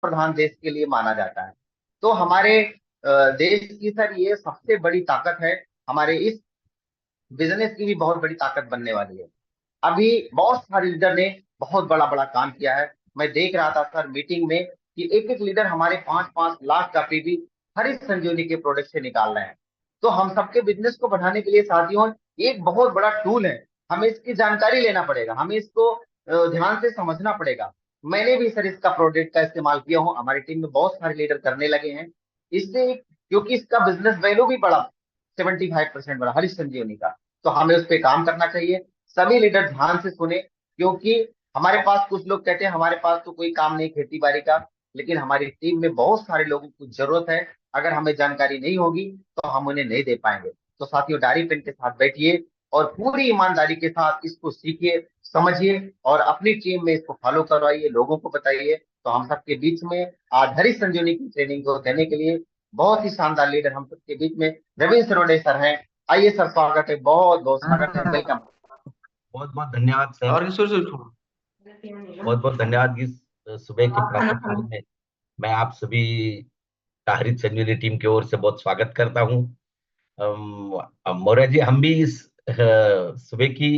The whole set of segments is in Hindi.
प्रधान देश के लिए माना जाता है। तो हमारे देश की सर ये सबसे बड़ी ताकत है। हमारे इस बिजनेस की भी बहुत बड़ी ताकत बनने वाली है। अभी बहुत सारे लीडर ने बहुत बड़ा बड़ा काम किया है। मैं देख रहा था सर मीटिंग में कि एक एक लीडर हमारे 5-5 लाख का पीवी हरित संजीवनी के प्रोडक्ट से निकाल रहे हैं। तो हम सबके बिजनेस को बढ़ाने के लिए साथियों एक बहुत बड़ा टूल है। हमें इसकी जानकारी लेना पड़ेगा, हमें इसको ध्यान से समझना पड़ेगा। मैंने भी सर इसका प्रोडक्ट का इस्तेमाल किया हूँ, हमारी टीम में बहुत सारे लीडर करने लगे हैं इससे, क्योंकि इसका बिजनेस वैल्यू भी बड़ा 75% बड़ा हरित संजीवनी का। तो हमें उस पर काम करना चाहिए। सभी लीडर ध्यान से सुने, क्योंकि हमारे पास कुछ लोग कहते हैं हमारे पास तो कोई काम नहीं खेती बाड़ी का, लेकिन हमारी टीम में बहुत सारे लोगों को जरूरत है। अगर हमें जानकारी नहीं होगी तो हम उन्हें नहीं दे पाएंगे। तो साथियों डायरी पेन के साथ बैठिए और पूरी ईमानदारी के साथ इसको सीखिए, समझिए और अपनी टीम में इसको फॉलो करवाइए, लोगों को बताइए। तो हम सबके बीच में आज हरी संजीवनी की ट्रेनिंग को देने के लिए बहुत ही शानदार लीडर हम सबके बीच में रविंद्र सरोडे सर हैं। आइए सर, स्वागत है, बहुत बहुत स्वागत है, वेलकम। बहुत बहुत धन्यवाद सर। और किशोर से छोड़ो। बहुत बहुत धन्यवाद। इस सुबह के प्रातः काल में मैं आप सभी हरित संजीवनी टीम की ओर से बहुत स्वागत करता हूं। मौर्य जी, हम भी इस सुबह की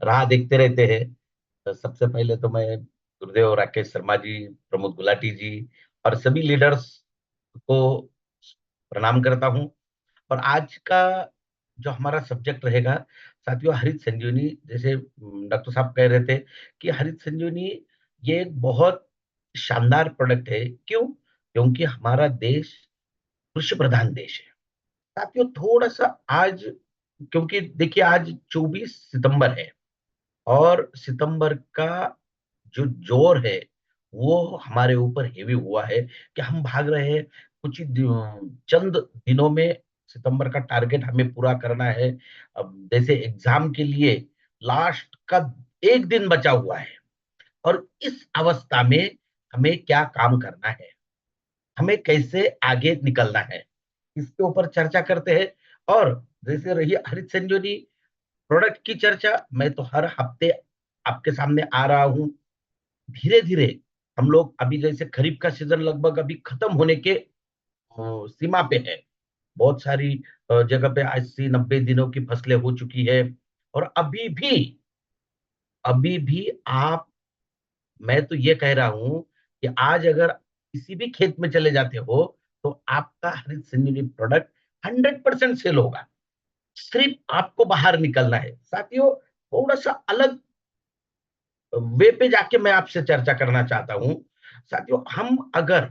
राह देखते रहते हैं। सबसे पहले तो मैं गुरुदेव राकेश शर्मा जी, प्रमोद गुलाटी जी और सभी लीडर्स को प्रणाम करता हूं। और आज का जो हमारा सब्जेक्ट रहेगा साथियों, हरित संजीवनी। जैसे डॉक्टर साहब कह रहे थे कि हरित संजीवनी ये एक बहुत शानदार प्रोडक्ट है। क्यों? क्योंकि हमारा देश कृषि प्रधान देश है साथियों। थोड़ा सा आज, क्योंकि देखिए आज 24 सितंबर है और सितंबर का जो जोर है वो हमारे ऊपर हेवी हुआ है कि हम भाग रहे हैं। कुछ ही चंद दिनों में सितंबर का टारगेट हमें पूरा करना है। अब जैसे एग्जाम के लिए लास्ट का एक दिन बचा हुआ है और इस अवस्था में हमें क्या काम करना है, हमें कैसे आगे निकलना है, इसके ऊपर चर्चा करते हैं। और जैसे रही हरित संजीवनी प्रोडक्ट की चर्चा, मैं तो हर हफ्ते आपके सामने आ रहा हूं। धीरे धीरे हम लोग अभी जैसे खरीफ का सीजन लगभग अभी खत्म होने के सीमा पे है। बहुत सारी जगह पे 80-90 दिनों की फसलें हो चुकी है। और अभी भी आप, मैं तो ये कह रहा हूं कि आज अगर किसी भी खेत में चले जाते हो तो आपका हरित संजीवनी प्रोडक्ट 100% सेल होगा। सिर्फ आपको बाहर निकलना है साथियों। थोड़ा सा अलग वे पे जाके मैं आपसे चर्चा करना चाहता हूं साथियों। हम अगर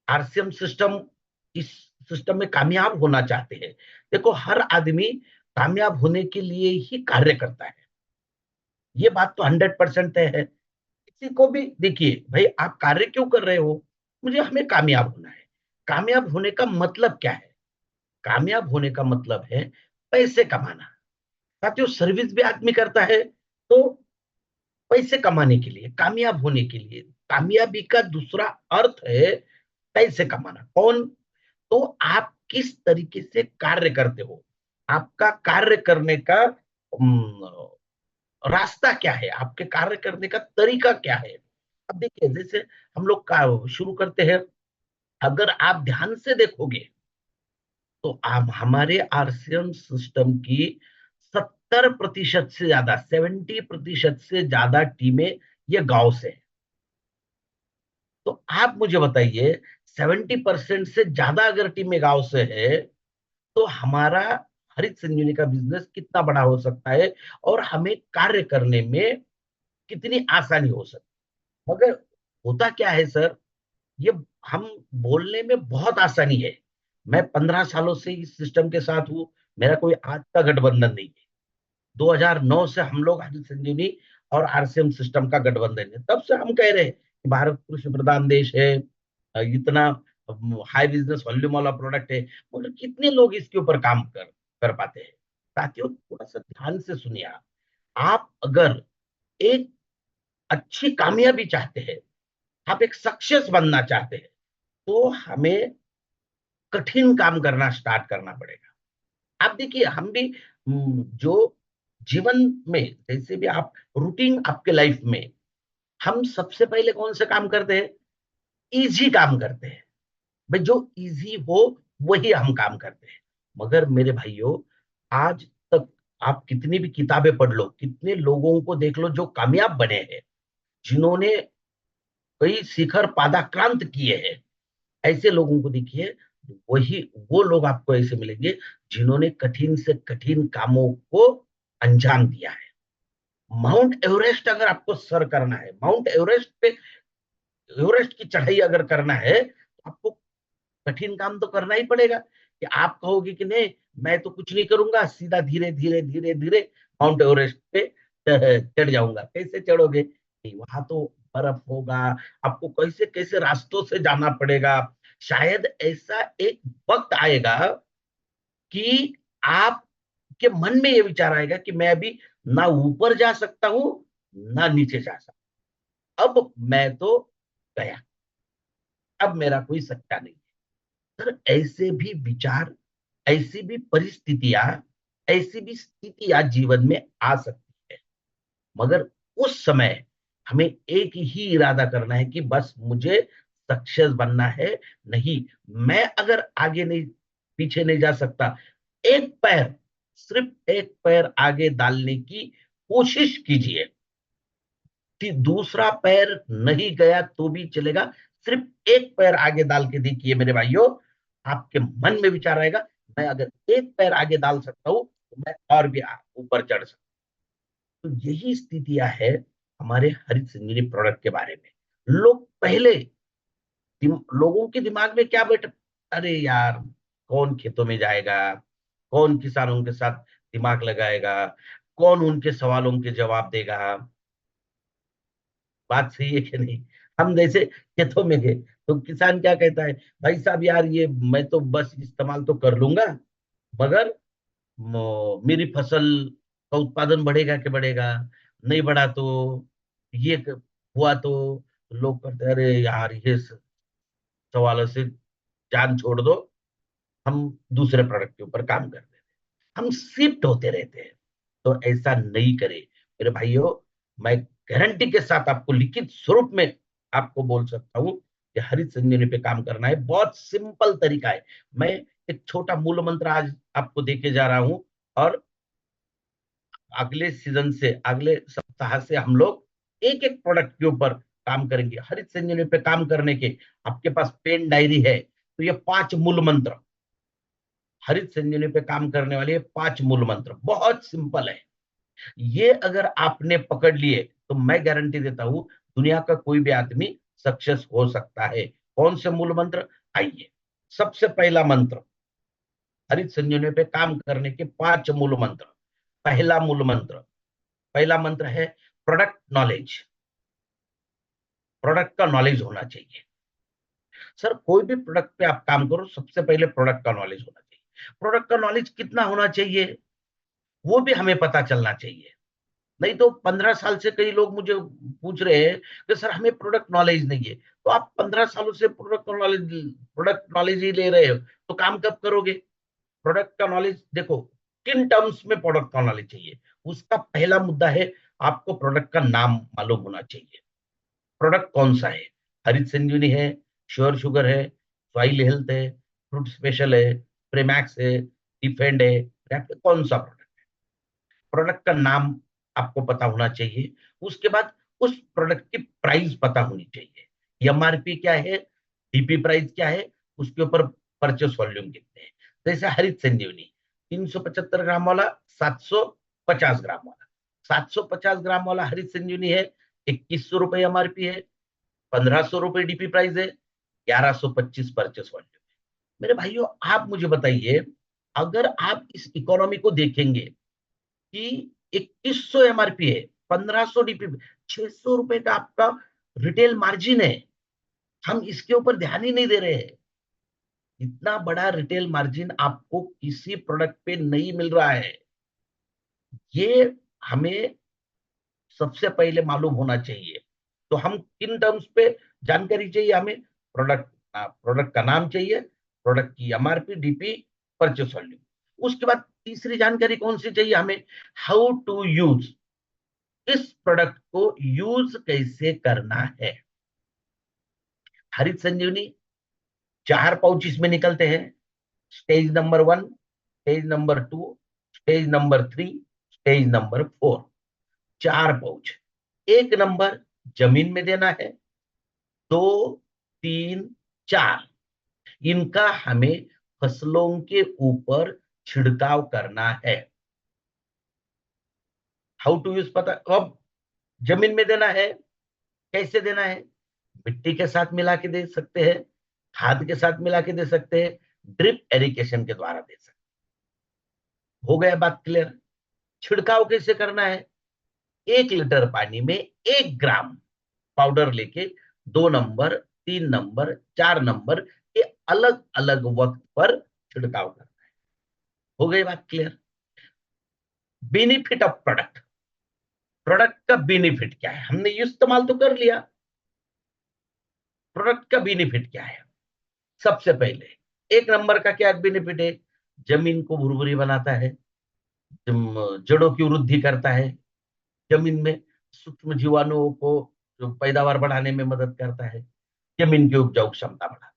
आरसीएम सिस्टम, इस सिस्टम में कामयाब होना चाहते हैं, देखो हर आदमी कामयाब होने के लिए ही कार्य करता है, ये बात तो 100% तय है। किसी को भी देखिए, भाई आप कार्य क्यों कर रहे हो? मुझे, हमें कामयाब होना है। कामयाब होने का मतलब क्या है? कामयाब होने का मतलब है पैसे कमाना। साथियों सर्विस भी आदमी करता है तो पैसे कमाने के लिए, कामयाब होने के लिए। कामयाबी का दूसरा अर्थ है पैसे कमाना। कौन? तो आप किस तरीके से कार्य करते हो, आपका कार्य करने का रास्ता क्या है, आपके कार्य करने का तरीका क्या है। अब देखिए जैसे हम लोग का शुरू करते हैं, अगर आप ध्यान से देखोगे तो आप हमारे आरसीएम सिस्टम की 70% से ज्यादा, 70% से ज्यादा टीमें ये गांव से हैं। तो आप मुझे बताइए, 70% से ज्यादा अगर टीमें गांव से है तो हमारा हरित संजीवनी का बिजनेस कितना बड़ा हो सकता है और हमें कार्य करने में कितनी आसानी हो सकती है। मगर होता क्या है सर, ये हम बोलने में बहुत आसानी है। मैं 15 सालों से इस सिस्टम के साथ हूं, मेरा कोई आज का गठबंधन नहीं है। 2009 से हम लोग हरित संजीवनी और आरसीएम सिस्टम का गठबंधन है। तब से हम कह रहे हैं कि भारत कृषि प्रधान देश है, इतना हाई बिजनेस वॉल्यूम वाला प्रोडक्ट है, मगर कितने लोग इसके ऊपर काम कर कर पाते हैं। साथियों थोड़ा सा ध्यान से सुनिए। आप अगर एक अच्छी कामयाबी चाहते हैं, आप एक सक्सेस बनना चाहते हैं, तो हमें कठिन काम करना स्टार्ट करना पड़ेगा। आप देखिए हम भी जो जीवन में जैसे भी आप रूटीन आपके लाइफ में, हम सबसे पहले कौन से काम करते हैं? इजी काम करते हैं। भाई जो इजी हो वही हम काम करते हैं। मगर मेरे भाइयों, आज तक आप कितनी भी किताबें पढ़ लो, कितने लोगों को देख लो जो कामयाब बने हैं, जिन्होंने कई शिखर पादाक्रांत किए हैं, ऐसे लोगों को देखिए, वही वो लोग आपको ऐसे मिलेंगे जिन्होंने कठिन से कठिन कामों को अंजाम दिया है। माउंट एवरेस्ट अगर आपको सर करना है, माउंट एवरेस्ट पे, एवरेस्ट की चढ़ाई अगर करना है, तो आपको कठिन काम तो करना ही पड़ेगा। कि आप कहोगे कि नहीं, मैं तो कुछ नहीं करूंगा, सीधा धीरे धीरे धीरे धीरे माउंट एवरेस्ट पे चढ़ जाऊंगा। कैसे चढ़ोगे? नहीं, वहां तो बर्फ होगा, आपको कैसे कैसे रास्तों से जाना पड़ेगा। शायद ऐसा एक वक्त आएगा कि आपके मन में ये विचार आएगा कि मैं अभी ना ऊपर जा सकता हूं, ना नीचे जा सकता, अब मैं तो गया, अब मेरा कोई सच्चा नहीं। सर, ऐसे भी विचार, ऐसी भी परिस्थितियां, ऐसी भी स्थितियां जीवन में आ सकती है। मगर उस समय हमें एक ही इरादा करना है कि बस मुझे सक्सेस बनना है। नहीं, मैं अगर आगे नहीं, पीछे नहीं जा सकता, एक पैर, सिर्फ एक पैर आगे डालने की कोशिश कीजिए। कि दूसरा पैर नहीं गया तो भी चलेगा, सिर्फ एक पैर आगे डाल के देखिए मेरे भाइयों। आपके मन में विचार आएगा, मैं अगर एक पैर आगे डाल सकता हूं तो मैं और भी ऊपर चढ़ सकता हूं। तो यही स्थितियां है हमारे हरित संजीवनी प्रोडक्ट के बारे में। लोग पहले, लोगों के दिमाग में क्या बैठ, अरे यार, कौन खेतों में जाएगा, कौन किसानों के साथ दिमाग लगाएगा, कौन उनके सवालों के जवाब देगा। बात सही है कि नहीं? हम जैसे खेतों में गए तो किसान क्या कहता है, भाई साहब यार, ये मैं तो बस इस्तेमाल तो कर लूंगा, मगर मेरी फसल का उत्पादन बढ़ेगा कि बढ़ेगा, नहीं बढ़ा तो ये हुआ तो लोग कहते हैं, अरे यार, ये सवालों से जान छोड़ दो, हम दूसरे प्रोडक्ट के ऊपर काम करते हैं, हम शिफ्ट होते रहते हैं। तो ऐसा नहीं करे मेरे भाइयों। मैं गारंटी के साथ आपको लिखित स्वरूप में आपको बोल सकता हूं कि हरित संजीवनी पे काम करना है, बहुत सिंपल तरीका है। मैं एक छोटा मूल मंत्र आज आपको देके जा रहा हूं, और अगले सीजन से, अगले सप्ताह से हम लोग एक एक प्रोडक्ट के ऊपर काम करेंगे। हरित संजीवनी पे काम करने के, आपके पास पेन डायरी है तो ये 5 मूल मंत्र, हरित संजीवनी पे काम करने वाले 5 मूल मंत्र बहुत सिंपल है। ये अगर आपने पकड़ लिए तो मैं गारंटी देता हूं, दुनिया का कोई भी आदमी सक्सेस हो सकता है। कौन से मूल मंत्र? आइए, सबसे पहला मंत्र, हरित संजीवनी पे काम करने के 5 मूल मंत्र। पहला मूल मंत्र, पहला मंत्र है प्रोडक्ट नॉलेज। प्रोडक्ट का नॉलेज होना चाहिए। सर, कोई भी प्रोडक्ट पे आप काम करो, सबसे पहले प्रोडक्ट का नॉलेज होना चाहिए। प्रोडक्ट का नॉलेज कितना होना चाहिए वो भी हमें पता चलना चाहिए। नहीं तो 15 साल से कई लोग मुझे पूछ रहे हैं कि सर हमें प्रोडक्ट नॉलेज नहीं है। तो आप 15 सालों से प्रोडक्ट नॉलेज ही ले रहे हो तो काम कब करोगे? प्रोडक्ट का नॉलेज देखो, किन टर्म्स में प्रोडक्ट का नॉलेज चाहिए। उसका पहला मुद्दा है, आपको प्रोडक्ट का नाम मालूम होना चाहिए। प्रोडक्ट कौन सा है? हरित संजीवनी है, श्योर शुगर है, सॉइल हेल्थ है, फ्रूट स्पेशल है, प्रेमैक्स है, डिफेंड है, कौन सा प्रोडक्ट? प्रोडक्ट का नाम आपको पता होना चाहिए। उसके बाद उस प्रोडक्ट की प्राइस पता होनी चाहिए। एमआरपी क्या है, डीपी प्राइस क्या है, उसके ऊपर परचेस वॉल्यूम कितने हैं। जैसे हरित संजीवनी 375 ग्राम वाला, 750 ग्राम वाला, 750 ग्राम वाला हरित संजीवनी है, 2100 रुपये एमआरपी है, 1500 रुपये डीपी प्राइस है, 1125 परचेस वॉल्यूम। मेरे भाइयों, आप मुझे बताइए, अगर आप इस इकोनॉमी को देखेंगे कि 2100 एमआरपी है, 1500 डीपी, 600 रुपए का आपका रिटेल मार्जिन है, हम इसके ऊपर ध्यान ही नहीं दे रहे हैं। इतना बड़ा रिटेल मार्जिन आपको किसी प्रोडक्ट पे नहीं मिल रहा है। ये हमें सबसे पहले मालूम होना चाहिए। तो हम किन टर्म्स पे जानकारी चाहिए हमें? प्रोडक्ट, प्रोडक्ट का नाम चाहिए, प्रोडक्ट की एमआरपी, डीपी, परचेस वॉल्यूम। उसके बाद तीसरी जानकारी कौन सी चाहिए हमें? हाउ टू यूज, इस प्रोडक्ट को यूज कैसे करना है। हरित संजीवनी 4 पाउच इसमें निकलते हैं। Stage number 1, stage number 2, stage number 3, stage number 4, 4 pouch. 1 number जमीन में देना है, 2, 3, 4 इनका हमें फसलों के ऊपर छिड़काव करना है। हाउ टू यूज पता, अब जमीन में देना है, कैसे देना है? मिट्टी के साथ मिला के दे सकते हैं, खाद के साथ मिला के दे सकते हैं, ड्रिप एरिगेशन के द्वारा दे सकते हैं। हो गया बात क्लियर? छिड़काव कैसे करना है? 1 लीटर पानी में 1 ग्राम पाउडर लेके 2 नंबर, 3 नंबर, 4 नंबर के अलग अलग वक्त पर छिड़काव करना है। हो गई बात clear? Benefit of product, product का बेनिफिट क्या है? हमने इस्तेमाल तो कर लिया, प्रोडक्ट का बेनिफिट क्या है? सबसे पहले 1 नंबर का क्या बेनिफिट है? जमीन को भुरभुरी बनाता है, जड़ों की वृद्धि करता है, जमीन में सूक्ष्म जीवाणुओं को जो पैदावार बढ़ाने में मदद करता है, जमीन की उपजाऊ क्षमता बढ़ाता है।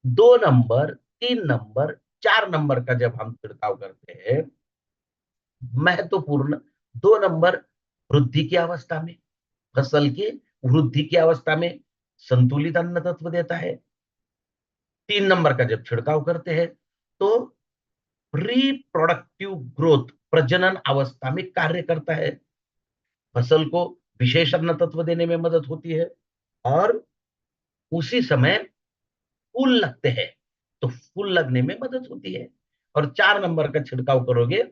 2 नंबर, 3 नंबर, 4 नंबर का जब हम छिड़काव करते हैं, महत्वपूर्ण 2 नंबर वृद्धि की अवस्था में, फसल के वृद्धि की अवस्था में संतुलित अन्न तत्व देता है। 3 नंबर का जब छिड़काव करते हैं तो रिप्रोडक्टिव ग्रोथ, प्रजनन अवस्था में कार्य करता है, फसल को विशेष अन्न तत्व देने में मदद होती है, और उसी समय फूल लगते हैं तो फूल लगने में मदद होती है। और 4 नंबर का छिड़काव करोगे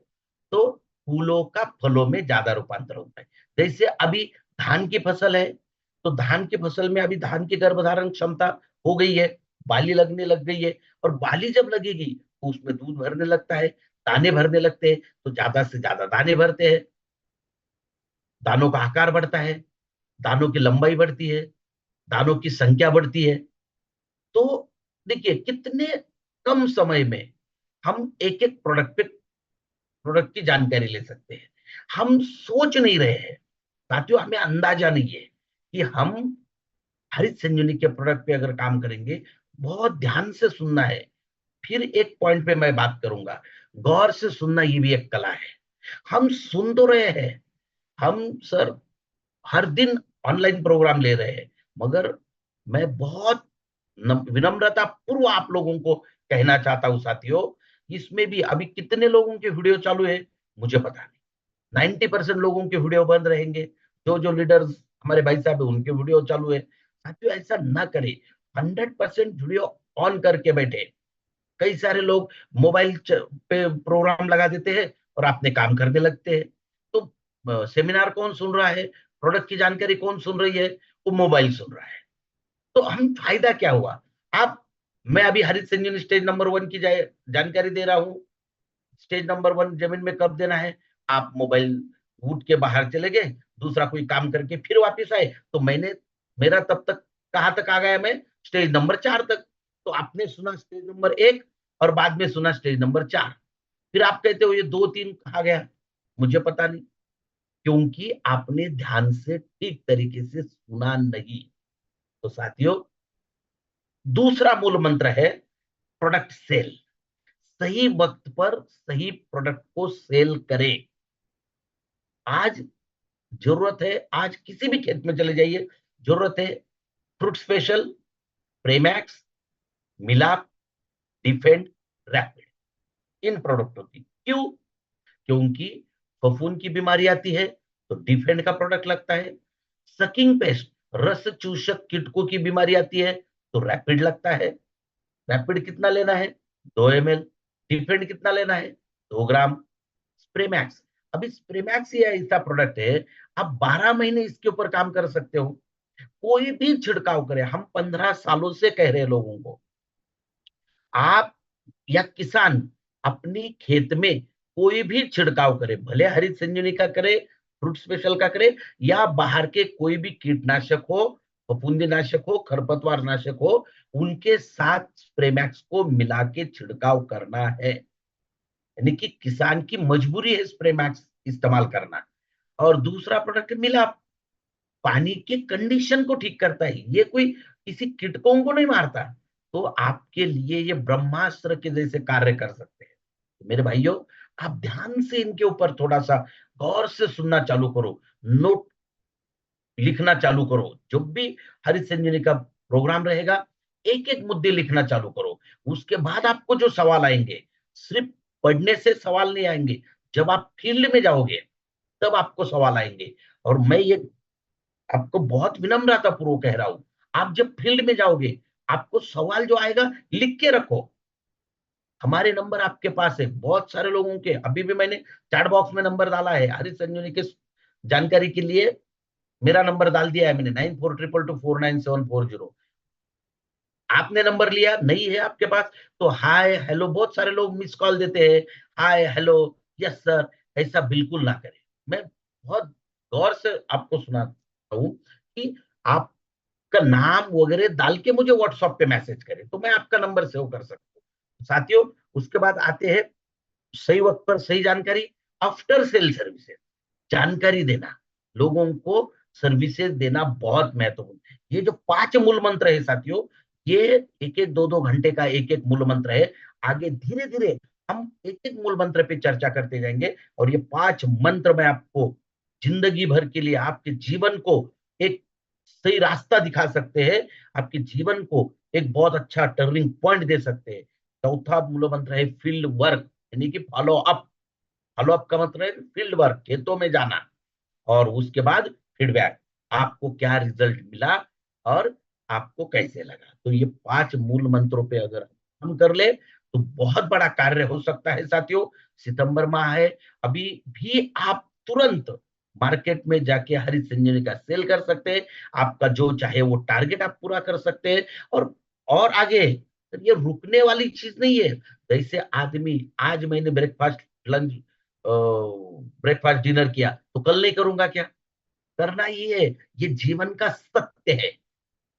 तो फूलों का फलों में ज्यादा रूपांतर होता है। जैसे अभी धान की फसल है, तो धान की फसल में अभी धान की गर्भधारण क्षमता हो गई है, बाली लगने लग गई है, और बाली जब लगेगी तो उसमें दूध भरने लगता है, दाने भरने लगते हैं, तो ज्यादा से ज्यादा दाने भरते हैं, दानों का आकार बढ़ता है, दानों की लंबाई बढ़ती है, दानों की संख्या बढ़ती है। तो देखिए कितने कम समय में हम एक एक प्रोडक्ट की जानकारी ले सकते हैं। हम सोच नहीं रहे हैं साथियों, हमें अंदाजा नहीं है कि हम हरित संजीवनी के प्रोडक्ट पे अगर काम करेंगे, बहुत ध्यान से सुनना है। फिर एक पॉइंट पे मैं बात करूंगा, गौर से सुनना ये भी एक कला है। हम सुन तो रहे हैं, हम सर हर दिन ऑनलाइन प्रोग्राम ले रहे हैं, मगर मैं बहुत विनम्रता पूर्व आप लोगों को कहना चाहता हूं साथियों, इसमें भी अभी कितने लोगों के वीडियो चालू है मुझे पता नहीं। 90% लोगों के वीडियो बंद रहेंगे, जो जो लीडर्स हमारे भाई साहब है उनके वीडियो चालू है। साथियों ऐसा ना करें, 100% वीडियो ऑन करके बैठे। कई सारे लोग मोबाइल पे प्रोग्राम लगा देते हैं और अपने काम करने लगते हैं। तो सेमिनार कौन सुन रहा है, प्रोडक्ट की जानकारी कौन सुन रही है? वो मोबाइल सुन रहा है। तो हम फायदा क्या हुआ? आप, मैं अभी हरित संजीवनी स्टेज नंबर 1 की जानकारी दे रहा हूं। स्टेज नंबर 1 जमीन में कब देना है, आप मोबाइल उठ के बाहर चले गए, दूसरा कोई काम करके फिर वापस आए, तो मैंने, मेरा तब तक कहां तक आ गया? मैं स्टेज नंबर 4 तक। तो आपने सुना स्टेज नंबर 1 और बाद में सुना स्टेज नंबर 4, फिर आप कहते हो ये 2-3 कहा गया, मुझे पता नहीं, क्योंकि आपने ध्यान से ठीक तरीके से सुना नहीं। तो साथियों दूसरा मूल मंत्र है प्रोडक्ट सेल। सही वक्त पर सही प्रोडक्ट को सेल करें। आज जरूरत है, आज किसी भी खेत में चले जाइए, जरूरत है फ्रूट स्पेशल, प्रेमैक्स, मिलाप, डिफेंड, रैपिड, इन प्रोडक्टों की। क्यों? क्योंकि फफूंद की बीमारी आती है तो डिफेंड का प्रोडक्ट लगता है, सकिंग पेस्ट, रस चूसक कीटकों की बीमारी आती है तो रैपिड लगता है। रैपिड कितना लेना है? 2 ml। डिफेंड कितना लेना है? 2 ग्राम। स्प्रेमैक्स, अभी स्प्रेमैक्स ये ऐसा प्रोडक्ट है, आप 12 महीने इसके ऊपर काम कर सकते हो। कोई भी छिड़काव करे, हम 15 सालों से कह रहे हैं लोगों को, आप या किसान अपनी खेत में कोई भी छिड़काव करे, भले हरित संजीवनी का करे, फ्रूट स्पेशल का करे, या बाहर के कोई भी कीटनाशक हो, फफूंदी नाशक हो, खरपतवार नाशक हो, उनके साथ स्प्रेमैक्स को मिला के छिड़काव करना है। यानी कि किसान की मजबूरी है स्प्रे मैक्स इस्तेमाल करना। और दूसरा प्रोडक्ट मिला, पानी के कंडीशन को ठीक करता है। ये कोई किसी कीटकों को नहीं मारता, तो आपके लिए ये ब्रह्मास्त्र के जैसे कार्य कर सकते हैं। मेरे भाइयों, आप ध्यान से इनके ऊपर थोड़ा सा गौर से सुनना चालू करो, नोट लिखना चालू करो। जब भी हरित संजीवनी का प्रोग्राम रहेगा, एक एक मुद्दे लिखना चालू करो। उसके बाद आपको जो सवाल आएंगे, सिर्फ पढ़ने से सवाल नहीं आएंगे, जब आप फील्ड में जाओगे तब आपको सवाल आएंगे। और मैं ये आपको बहुत विनम्रता पूर्वक कह रहा हूं, आप जब फील्ड में जाओगे, आपको सवाल जो आएगा लिख के रखो। हमारे नंबर आपके पास है, बहुत सारे लोगों के, अभी भी मैंने चैट बॉक्स में नंबर डाला है हरित संजीवनी के जानकारी के लिए। मेरा नंबर डाल दिया है मैंने, 9422249740। आपने नंबर लिया नहीं है आपके पास, तो हाय हेलो, बहुत सारे लोग मिस कॉल देते हैं, हाय हेलो यस सर, ऐसा बिल्कुल ना करें। मैं बहुत गौर से आपको सुनाता हूं कि आपका नाम वगैरह डाल के मुझे व्हाट्सएप पे मैसेज करें, तो मैं आपका नंबर सेव कर सकता हूँ साथियों। उसके बाद आते हैं सही वक्त पर सही जानकारी, आफ्टर सेल सर्विसेज, जानकारी देना, लोगों को सर्विसेज देना बहुत महत्वपूर्ण है। ये जो 5 मूल मंत्र है साथियों, ये एक एक 2-2 घंटे का एक एक मूल मंत्र है। आगे धीरे धीरे हम एक एक मूल मंत्र पे चर्चा करते जाएंगे, और ये 5 मंत्र में आपको जिंदगी भर के लिए आपके जीवन को एक सही रास्ता दिखा सकते हैं, आपके जीवन को एक बहुत अच्छा टर्निंग पॉइंट दे सकते हैं। चौथा मूल मंत्र है फील्ड वर्क, यानी कि फॉलो अप। फॉलो अप का मतलब है फील्ड वर्क, खेतों में जाना, और उसके बाद फीडबैक, आपको क्या रिजल्ट मिला और आपको कैसे लगा। तो ये 5 मूल मंत्रों पे अगर हम कर ले तो बहुत बड़ा कार्य हो सकता है साथियों। सितंबर माह है, अभी भी आप तुरंत मार्केट में जाके हरित संजीवनी का सेल कर सकते हैं, आपका जो चाहे वो टारगेट आप पूरा कर सकते हैं। और आगे ये रुकने वाली चीज नहीं है। जैसे आदमी, आज मैंने ब्रेकफास्ट लंच ब्रेकफास्ट डिनर किया, तो कल नहीं करूंगा क्या? करना ही है, ये जीवन का सत्य है,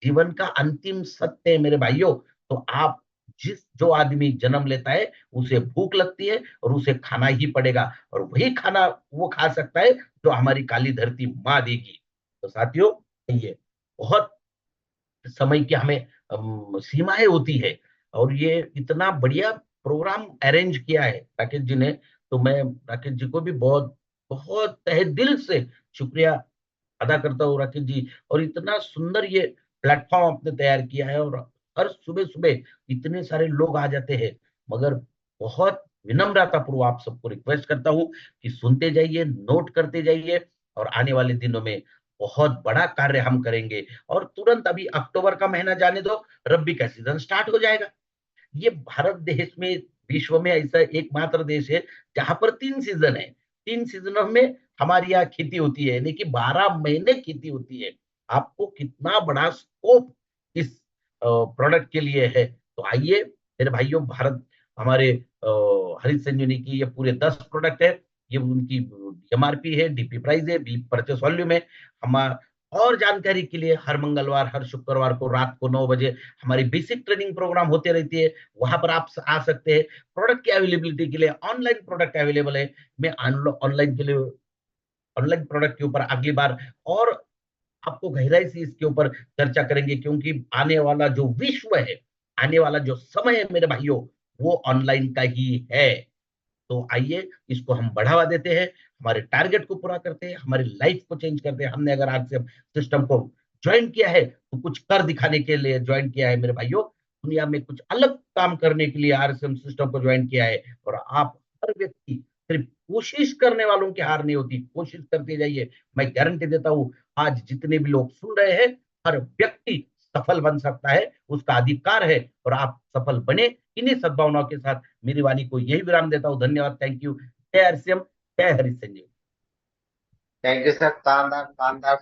जीवन का अंतिम सत्य है मेरे भाइयों। तो आप, जो आदमी जन्म लेता है उसे भूख लगती है और उसे खाना ही पड़ेगा, और वही खाना वो खा सकता है जो हमारी काली धरती माँ देगी। तो साथियों, ये बहुत समय की हमें सीमाएं होती है, और ये इतना बढ़िया प्रोग्राम अरेंज किया है राकेश जी ने। तो मैं राकेश जी को भी बहुत बहुत तहे दिल से शुक्रिया अदा करता हूँ राकेश जी। और इतना सुंदर ये प्लेटफॉर्म आपने तैयार किया है, और हर सुबह सुबह इतने सारे लोग आ जाते हैं। मगर बहुत विनम्रता पूर्वक आप सबको रिक्वेस्ट करता हूँ कि सुनते जाइए, नोट करते जाइए, और आने वाले दिनों में बहुत बड़ा कार्य हम करेंगे। और तुरंत अभी अक्टूबर का महीना जाने दो, रब्बी का सीजन स्टार्ट हो जाएगा। ये भारत देश में, विश्व में ऐसा एकमात्र देश है जहां पर 3 सीजन है। 3 सीजनों में हमारी यहाँ खेती होती है, यानी कि 12 महीने खेती होती है। आपको कितना बड़ा स्कोप इस प्रोडक्ट के लिए है। तो आइए मेरे भाइयों, भारत हमारे हरित संजीवनी की ये पूरे 10 प्रोडक्ट है, ये उनकी एमआरपी है, डीपी प्राइस है, बी परचेस वॉल्यूम है। हम और जानकारी के लिए हर मंगलवार, हर शुक्रवार को रात को 9 बजे हमारी बेसिक ट्रेनिंग प्रोग्राम होते रहती है, वहां पर आप आ सकते हैं। प्रोडक्ट की अवेलेबिलिटी के लिए ऑनलाइन प्रोडक्ट अवेलेबल है। मैं ऑनलाइन के लिए, ऑनलाइन प्रोडक्ट के ऊपर अगली बार और आपको गहराई से इसके ऊपर चर्चा करेंगे, क्योंकि आने वाला जो विश्व है, आने वाला जो समय है मेरे भाइयों, वो ऑनलाइन का ही है। तो आइए इसको हम बढ़ावा देते हैं, हमारे टारगेट को पूरा करते हैं, हमारी लाइफ को चेंज करते हैं। हमने अगर आज से सिस्टम को ज्वाइन किया है तो कुछ कर दिखाने के लिए ज्वाइन किया है मेरे भाइयों। दुनिया में कुछ अलग काम करने के लिए आरएसएम सिस्टम को ज्वाइन किया है। और आप हर व्यक्ति, सिर्फ कोशिश करने वालों की हार नहीं होती, कोशिश करते जाइए। मैं गारंटी देता हूं, आज जितने भी लोग सुन रहे हैं, हर व्यक्ति सफल बन सकता है, उसका अधिकार है, और आप सफल बने। इन्हीं सद्भावनाओं के साथ मेरी वाणी को यही विराम देता हूं। धन्यवाद, थैंक यू। जय हरिश्चम, जय Hari Sanjeev. Thank you sir, शानदार शानदार।